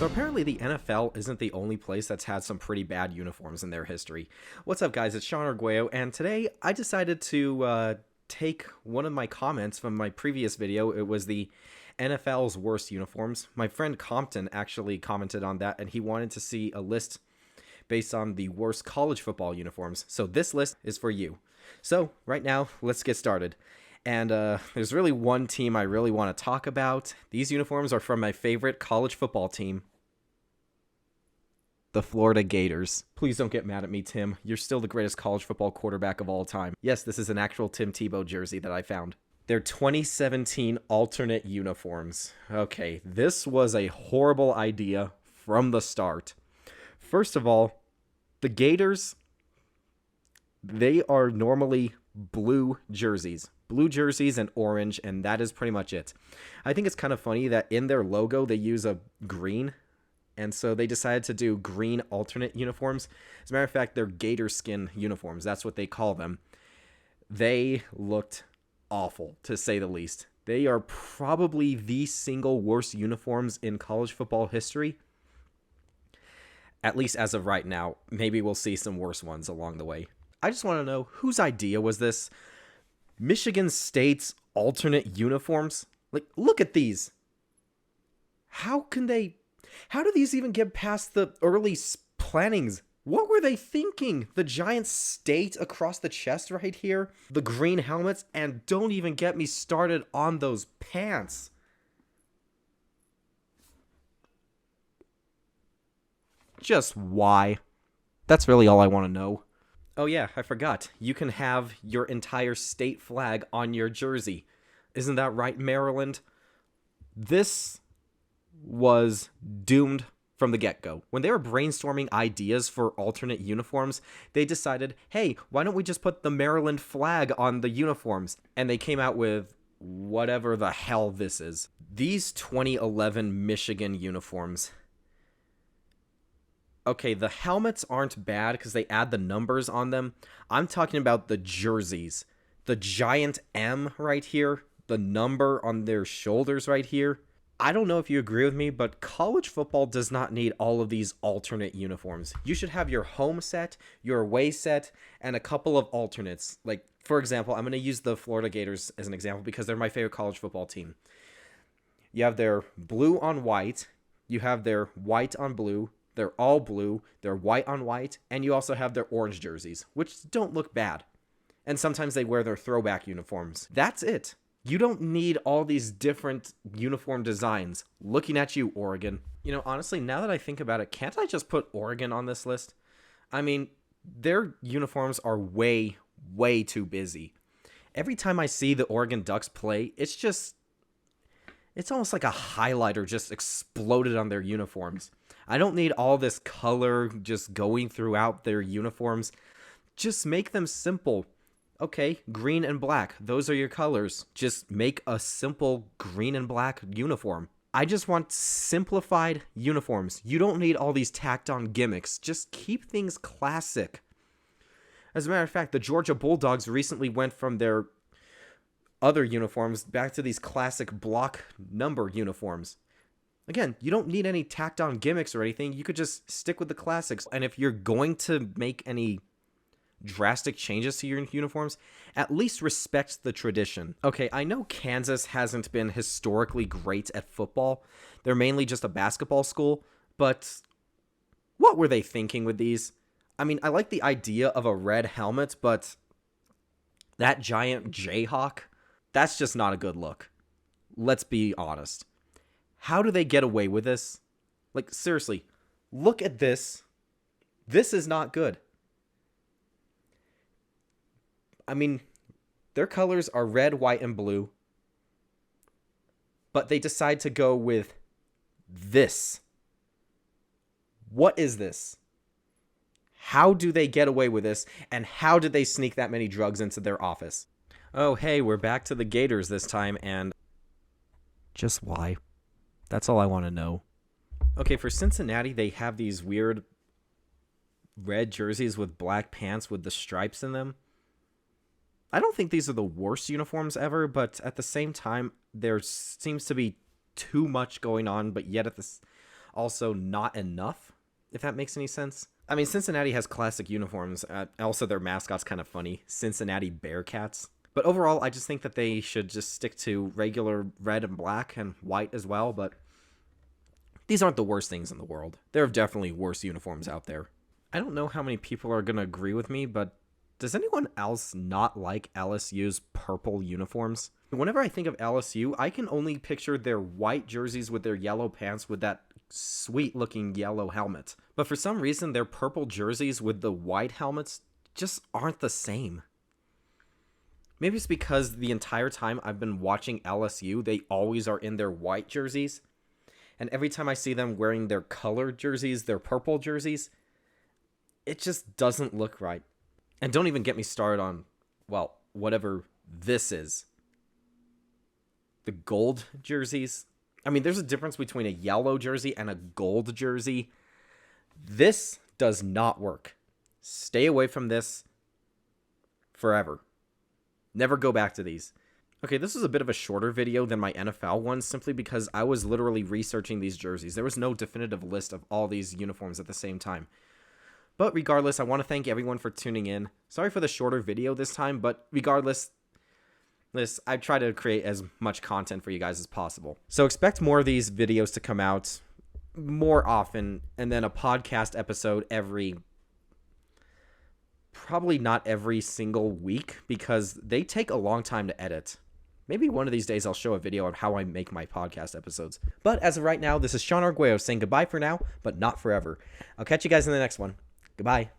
So apparently the NFL isn't the only place that's had some pretty bad uniforms in their history. What's up, guys? It's Sean Arguello, and today I decided to take one of my comments from my previous video. It was the NFL's worst uniforms. My friend Compton actually commented on that, and he wanted to see a list based on the worst college football uniforms. So this list is for you. So right now, let's get started. And there's really one team I really want to talk about. These uniforms are from my favorite college football team, the Florida Gators. Please don't get mad at me, Tim. You're still the greatest college football quarterback of all time. Yes, this is an actual Tim Tebow jersey that I found. Their 2017 alternate uniforms. Okay, this was a horrible idea from the start. First of all, the Gators, they are normally blue jerseys and orange, and that is pretty much it. I think it's kind of funny that in their logo they use a green, and so they decided to do green alternate uniforms. As a matter of fact, they're gator skin uniforms. That's what they call them. They looked awful, to say the least. They are probably the single worst uniforms in college football history. At least as of right now. Maybe we'll see some worse ones along the way. I just want to know, whose idea was this? Michigan State's alternate uniforms? Like, look at these. How do these even get past the early plannings? What were they thinking? The giant state across the chest right here, the green helmets, and don't even get me started on those pants. Just why? That's really all I want to know. Oh yeah, I forgot. You can have your entire state flag on your jersey. Isn't that right, Maryland? This was doomed from the get-go. When they were brainstorming ideas for alternate uniforms, they decided, hey, why don't we just put the Maryland flag on the uniforms? And they came out with whatever the hell this is. These 2011 Michigan uniforms. Okay, the helmets aren't bad because they add the numbers on them. I'm talking about the jerseys. The giant M right here, the number on their shoulders right here. I don't know if you agree with me, but college football does not need all of these alternate uniforms. You should have your home set, your away set, and a couple of alternates. Like, for example, I'm going to use the Florida Gators as an example because they're my favorite college football team. You have their blue on white. You have their white on blue. They're all blue, they're white on white, and you also have their orange jerseys, which don't look bad. And sometimes they wear their throwback uniforms. That's it. You don't need all these different uniform designs. Looking at you, Oregon. You know, honestly, now that I think about it, can't I just put Oregon on this list? I mean, their uniforms are way, way too busy. Every time I see the Oregon Ducks play, it's almost like a highlighter just exploded on their uniforms. I don't need all this color just going throughout their uniforms. Just make them simple. Okay, green and black, those are your colors. Just make a simple green and black uniform. I just want simplified uniforms. You don't need all these tacked on gimmicks. Just keep things classic. As a matter of fact, the Georgia Bulldogs recently went from their other uniforms back to these classic block number uniforms. Again, you don't need any tacked on gimmicks or anything. You could just stick with the classics. And if you're going to make any drastic changes to your uniforms, at least respect the tradition. Okay, I know Kansas hasn't been historically great at football. They're mainly just a basketball school. But what were they thinking with these? I mean, I like the idea of a red helmet, but that giant Jayhawk, that's just not a good look. Let's be honest. How do they get away with this? Like, seriously, look at this. This is not good. I mean, their colors are red, white, and blue. But they decide to go with this. What is this? How do they get away with this? And how did they sneak that many drugs into their office? Oh, hey, we're back to the Gators this time, and just why? That's all I want to know. Okay, for Cincinnati, they have these weird red jerseys with black pants with the stripes in them. I don't think these are the worst uniforms ever, but at the same time, there seems to be too much going on, but yet at this... also not enough, if that makes any sense. I mean, Cincinnati has classic uniforms. Also, their mascot's kind of funny. Cincinnati Bearcats. But overall, I just think that they should just stick to regular red and black and white as well. But these aren't the worst things in the world. There are definitely worse uniforms out there. I don't know how many people are going to agree with me, but does anyone else not like LSU's purple uniforms? Whenever I think of LSU, I can only picture their white jerseys with their yellow pants with that sweet-looking yellow helmet. But for some reason, their purple jerseys with the white helmets just aren't the same. Maybe it's because the entire time I've been watching LSU, they always are in their white jerseys. And every time I see them wearing their colored jerseys, their purple jerseys, it just doesn't look right. And don't even get me started on, well, whatever this is. The gold jerseys. I mean, there's a difference between a yellow jersey and a gold jersey. This does not work. Stay away from this forever. Never go back to these. Okay, this is a bit of a shorter video than my NFL one, simply because I was literally researching these jerseys. There was no definitive list of all these uniforms at the same time. But regardless, I want to thank everyone for tuning in. Sorry for the shorter video this time, but regardless, I try to create as much content for you guys as possible. So expect more of these videos to come out more often, and then a podcast episode probably not every single week, because they take a long time to edit. Maybe one of these days I'll show a video of how I make my podcast episodes. But as of right now, this is Sean Arguello saying goodbye for now, but not forever. I'll catch you guys in the next one. Goodbye.